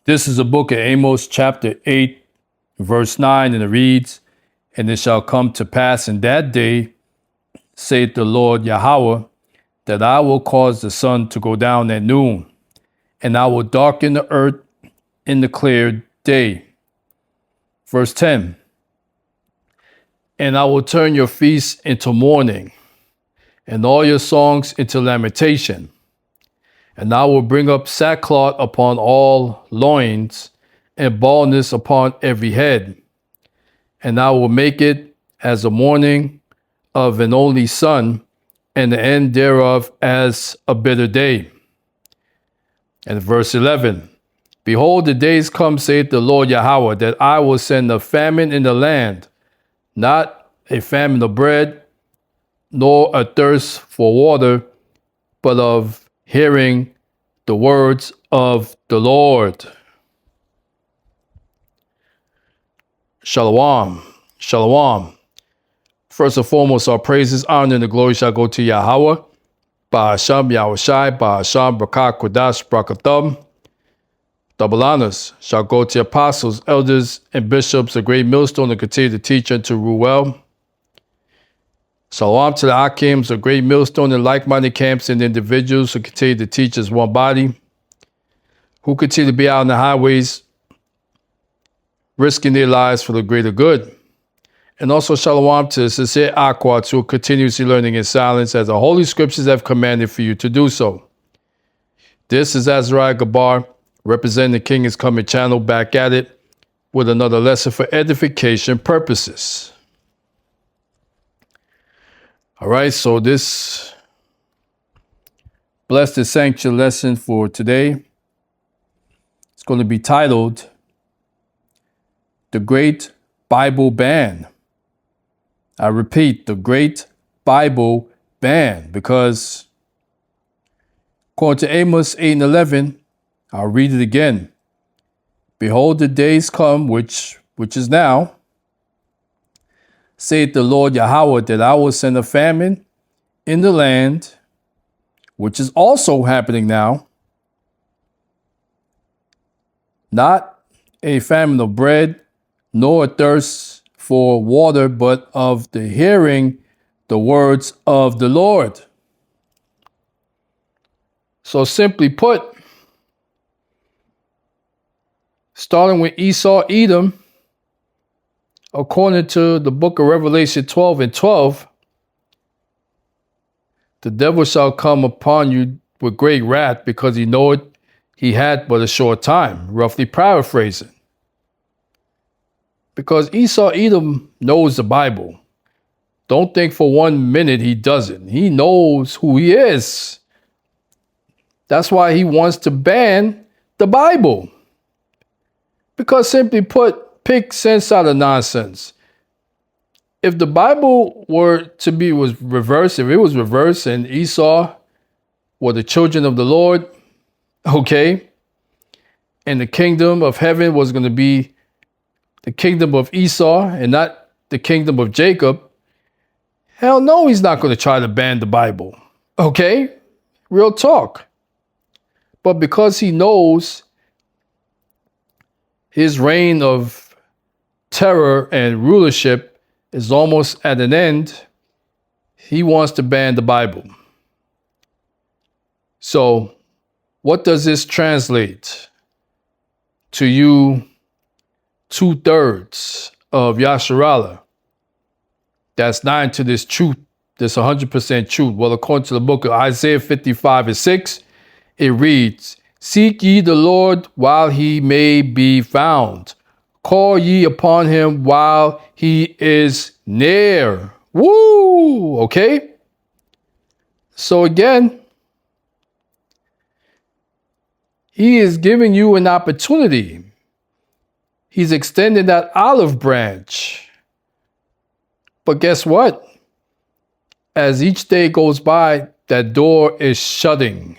This is the book of Amos, chapter 8, verse 9, and it reads, "And it shall come to pass in that day, saith the Lord Yahweh, that I will cause the sun to go down at noon, and I will darken the earth in the clear day." Verse 10, "And I will turn your feasts into mourning, and all your songs into lamentation. And I will bring up sackcloth upon all loins, and baldness upon every head. And I will make it as the mourning of an only son, and the end thereof as a bitter day." And verse 11, "Behold, the days come, saith the Lord Yahweh, that I will send a famine in the land, not a famine of bread, nor a thirst for water, but of hearing the words of the Lord." Shalom. Shalom. First and foremost, our praises, honor, and the glory shall go to Yahweh. Ba'asham Yahushai, Ba'asham Brakah Kodash Brakatham. Double honors shall go to apostles, elders, and bishops, a great millstone, to continue to teach and to rule well. Shalom to the Akims, a great millstone in like-minded camps and individuals who continue to teach as one body, who continue to be out on the highways, risking their lives for the greater good. And also shalom to the sincere Aquats who are continuously learning in silence as the Holy Scriptures have commanded for you to do so. This is Azariah Gabar, representing the King is Coming channel, back at it with another lesson for edification purposes. All right, so this blessed and sanctioned lesson for today is going to be titled The Great Bible Ban. I repeat, the Great Bible Ban, because according to Amos 8 and 11, I'll read it again. "Behold, the days come, which is now, saith the Lord Yahweh, that I will send a famine in the land," which is also happening now, "not a famine of bread, nor a thirst for water, but of the hearing the words of the Lord." So simply put, starting with Esau, Edom, according to the book of Revelation 12 and 12, "The devil shall come upon you with great wrath, because he knoweth he had but a short time," roughly paraphrasing. Because Esau, Edom knows the Bible. Don't think for 1 minute he doesn't. He knows who he is. That's why he wants to ban the Bible. Because simply put, pick sense out of nonsense. If the Bible was reversed, if it was reversed and Esau were the children of the Lord, okay, and the kingdom of heaven was going to be the kingdom of Esau and not the kingdom of Jacob, hell no, he's not going to try to ban the Bible. Okay? Real talk. But because he knows his reign of terror and rulership is almost at an end, he wants to ban the Bible. So, what does this translate to you 2/3 of Yasharallah that's not into this truth, this 100% truth? Well, according to the book of Isaiah 55 and 6, it reads, "Seek ye the Lord while he may be found. Call ye upon him while he is near." Woo! Okay? So again, he is giving you an opportunity. He's extending that olive branch. But guess what? As each day goes by, that door is shutting.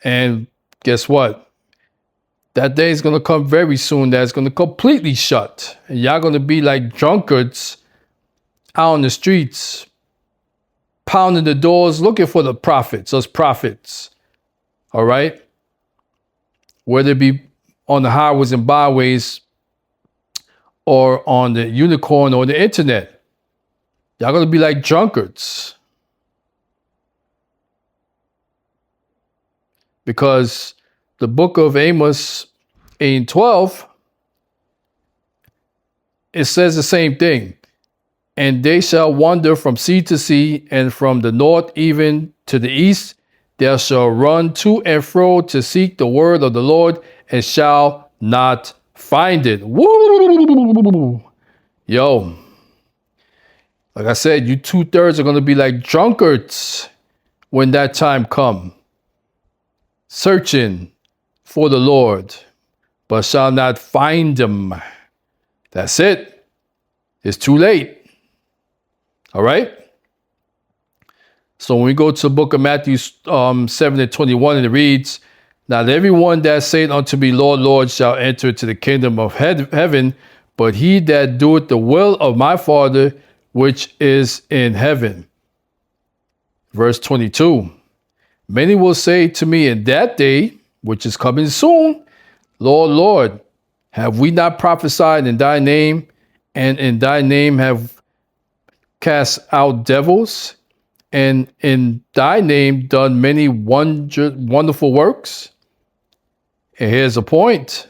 And guess what? That day is going to come very soon that's going to completely shut. And y'all going to be like drunkards out on the streets, pounding the doors, looking for the prophets, us prophets. All right? whether it be on the highways and byways or on the unicorn or the internet. Y'all gonna be like drunkards. Because the book of Amos 8:12, it says the same thing. And they shall wander from sea to sea, and from the north even to the east. They shall run to and fro to seek the word of the Lord, and shall not find it. Woo! Yo, like I said, you 2/3 are going to be like drunkards when that time come, searching for the Lord, but shall not find him. That's it. It's too late. All right. So when we go to the book of Matthew 7:21, and it reads, "Not everyone that saith unto me, Lord, Lord, shall enter into the kingdom of heaven, but he that doeth the will of my Father which is in heaven." Verse 22, "Many will say to me in that day, which is coming soon, Lord, Lord, have we not prophesied in thy name, and in thy name have cast out devils, and in thy name done many wonderful works?" And here's a point.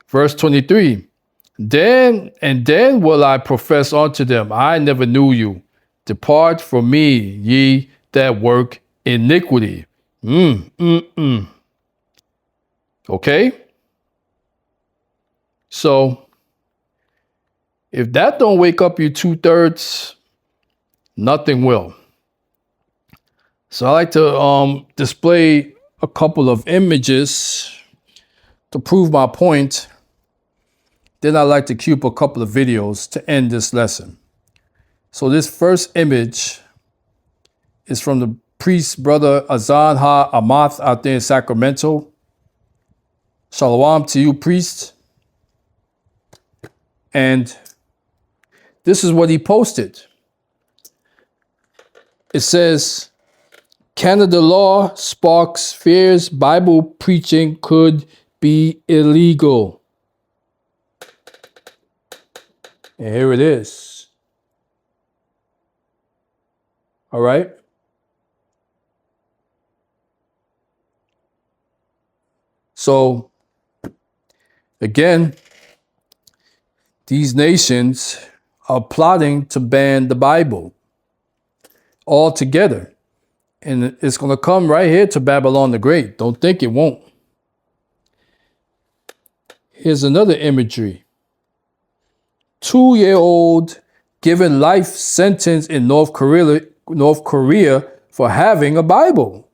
Verse 23, then will I profess unto them, I never knew you. Depart from me, ye that work iniquity. Okay? So, if that don't wake up you 2/3, nothing will. So I like to display a couple of images to prove my point. Then I like to cue up a couple of videos to end this lesson. So this first image is from the priest, Brother Azan Ha Amath out there in Sacramento. Shalom to you, priest. And this is what he posted. It says, Canada law sparks fears Bible preaching could be illegal. And here it is. All right. So, again, these nations are plotting to ban the Bible altogether. And it's going to come right here to Babylon the Great. Don't think it won't. Here's another imagery. 2-year-old given life sentence in North Korea for having a Bible.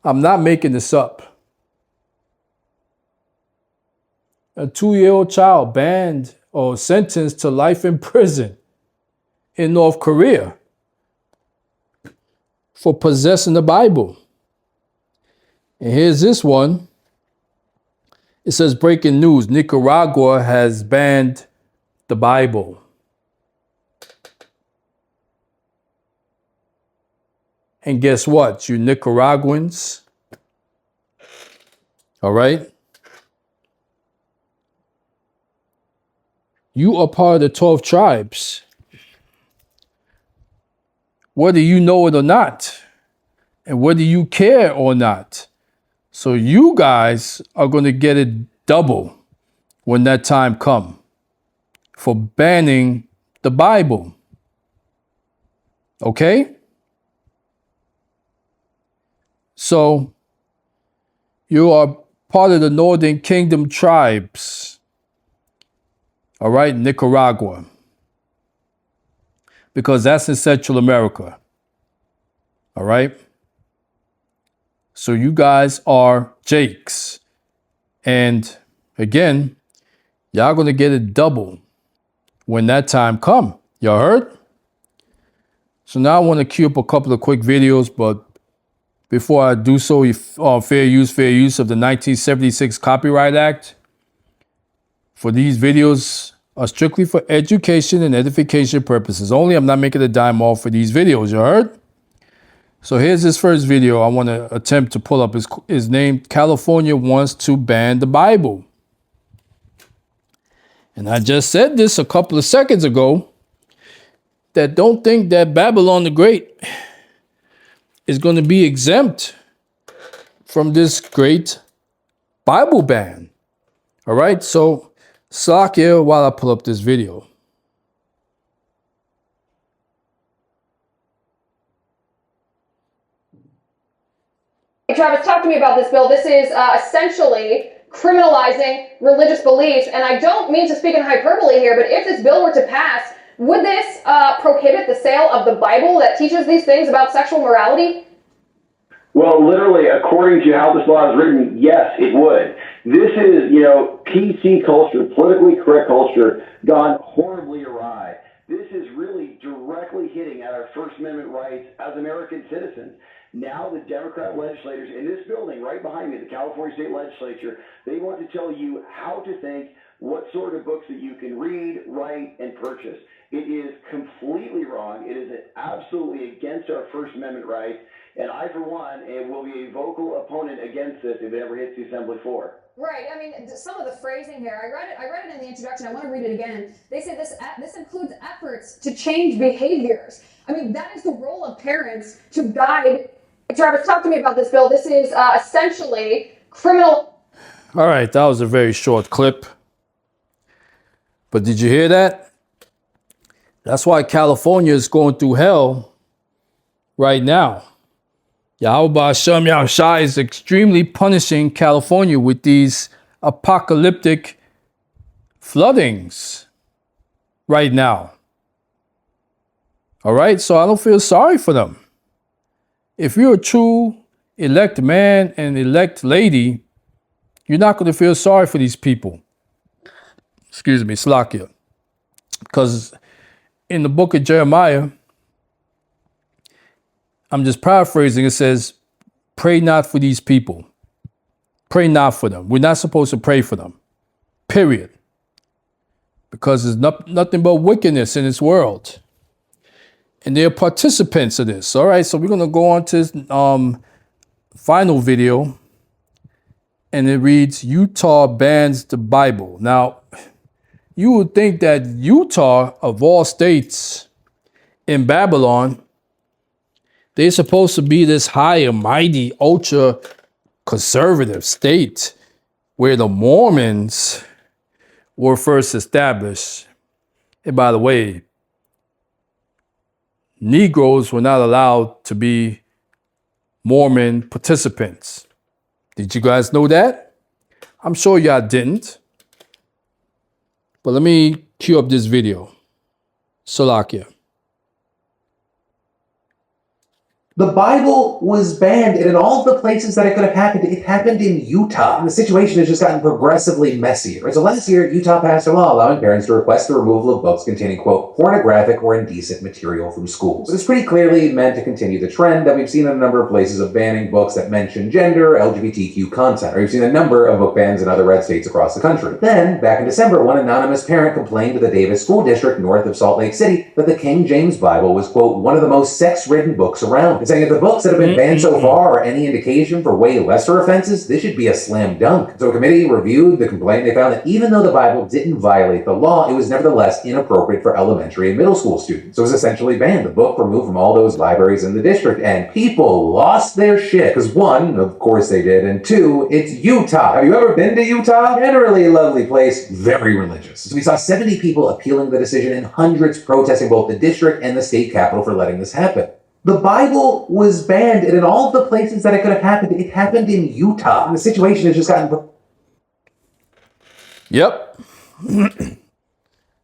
I'm not making this up. A 2-year-old child banned or sentenced to life in prison in North Korea for possessing the Bible. And here's this one. It says, breaking news, Nicaragua has banned the Bible. And guess what, you Nicaraguans? All right? You are part of the 12 tribes. Whether you know it or not, and whether you care or not. So you guys are going to get it double when that time comes for banning the Bible. Okay? So you are part of the Northern Kingdom tribes. All right, Nicaragua. Because that's in Central America. All right? So you guys are Jakes. And again, y'all going to get it double when that time come. Y'all heard? So now I want to cue up a couple of quick videos, but before I do so, fair use of the 1976 Copyright Act. For these videos are strictly for education and edification purposes only. I'm not making a dime off for these videos, you heard? So here's his first video. I want to attempt to pull up his name. California wants to ban the Bible. And I just said this a couple of seconds ago, that don't think that Babylon the Great is going to be exempt from this great Bible ban. All right, so slack here while I pull up this video. Hey, Travis, talk to me about this bill. This is essentially criminalizing religious beliefs, and I don't mean to speak in hyperbole here, but if this bill were to pass, would this prohibit the sale of the Bible that teaches these things about sexual morality? Well, literally, according to how this law is written, yes, it would. This is, PC culture, politically correct culture, gone horribly awry. This is really directly hitting at our First Amendment rights as American citizens. Now the Democrat legislators in this building right behind me, the California State Legislature, they want to tell you how to think, what sort of books that you can read, write, and purchase. It is completely wrong. It is absolutely against our First Amendment rights. And I, for one, will be a vocal opponent against this if it ever hits the Assembly floor. Right. I mean, some of the phrasing here, I read it in the introduction. I want to read it again. They say this includes efforts to change behaviors. I mean, that is the role of parents to guide. Travis, talk to me about this bill. This is essentially criminal. All right, that was a very short clip. But did you hear that? That's why California is going through hell right now. Yahweh Hashem Yahushai is extremely punishing California with these apocalyptic floodings right now. All right, so I don't feel sorry for them. If you're a true elect man and elect lady, you're not going to feel sorry for these people. Excuse me, Slakia. Because in the book of Jeremiah, I'm just paraphrasing, it says, pray not for these people. Pray not for them. We're not supposed to pray for them. Period. Because there's nothing but wickedness in this world. And they're participants of this. All right, so we're going to go on to this final video. And it reads, Utah bans the Bible. Now, you would think that Utah, of all states in Babylon, they're supposed to be this high and mighty, ultra conservative state where the Mormons were first established. And by the way, Negroes were not allowed to be Mormon participants. Did you guys know that? I'm sure y'all didn't. But let me cue up this video. Salakia. The Bible was banned, and in all of the places that it could have happened, it happened in Utah. And the situation has just gotten progressively messier. So last year, Utah passed a law allowing parents to request the removal of books containing, quote, pornographic or indecent material from schools. This pretty clearly meant to continue the trend that we've seen in a number of places of banning books that mention gender, LGBTQ content, or we've seen a number of book bans in other red states across the country. Then, back in December, one anonymous parent complained to the Davis School District north of Salt Lake City that the King James Bible was, quote, one of the most sex-ridden books around. Saying if the books that have been banned so far are any indication for way lesser offenses, this should be a slam dunk. So a committee reviewed the complaint. They found that even though the Bible didn't violate the law, it was nevertheless inappropriate for elementary and middle school students. So it was essentially banned. The book removed from all those libraries in the district, and people lost their shit. Because one, of course they did, and two, it's Utah. Have you ever been to Utah? Generally a lovely place, very religious. So we saw 70 people appealing the decision and hundreds protesting both the district and the state capitol for letting this happen. The Bible was banned, and in all of the places that it could have happened, it happened in Utah. And the situation has just gotten... Yep.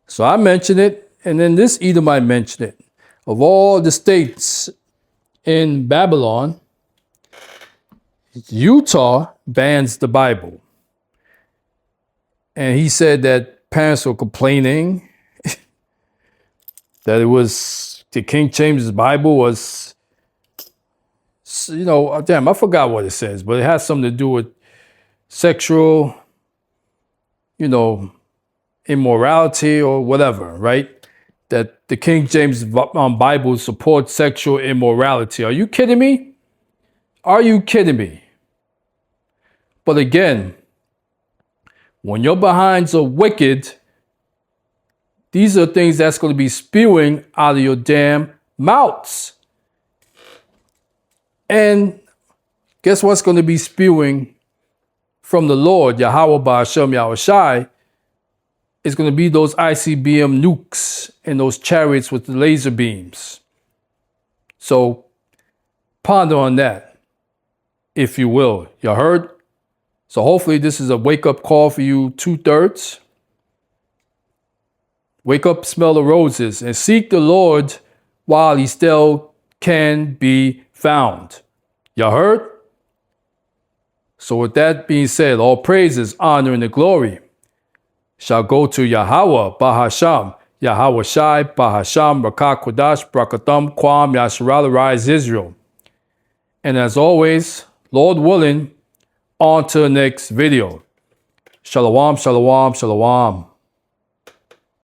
So I mentioned it, and then this Edomite mentioned it. Of all the states in Babylon, Utah bans the Bible. And he said that parents were complaining that it was... the King James Bible was, damn, I forgot what it says, but it has something to do with sexual, immorality or whatever, right? that the King James Bible supports sexual immorality. Are you kidding me? Are you kidding me? But again, when your behinds are wicked, these are things that's going to be spewing out of your damn mouths. And guess what's going to be spewing from the Lord, Yahweh Ba'ashem Yahushai, is going to be those ICBM nukes and those chariots with the laser beams. So ponder on that, if you will. You heard? So hopefully this is a wake-up call for you 2/3. Wake up, smell the roses, and seek the Lord while he still can be found. You heard? So with that being said, all praises, honor, and the glory shall go to Yahweh, Bahasham, Yahweh Shai, Bahasham, Rakah Kodash, Brakatham, Kwam, Yasharal, Rise Israel. And as always, Lord willing, on to the next video. Shalom, shalom, shalom.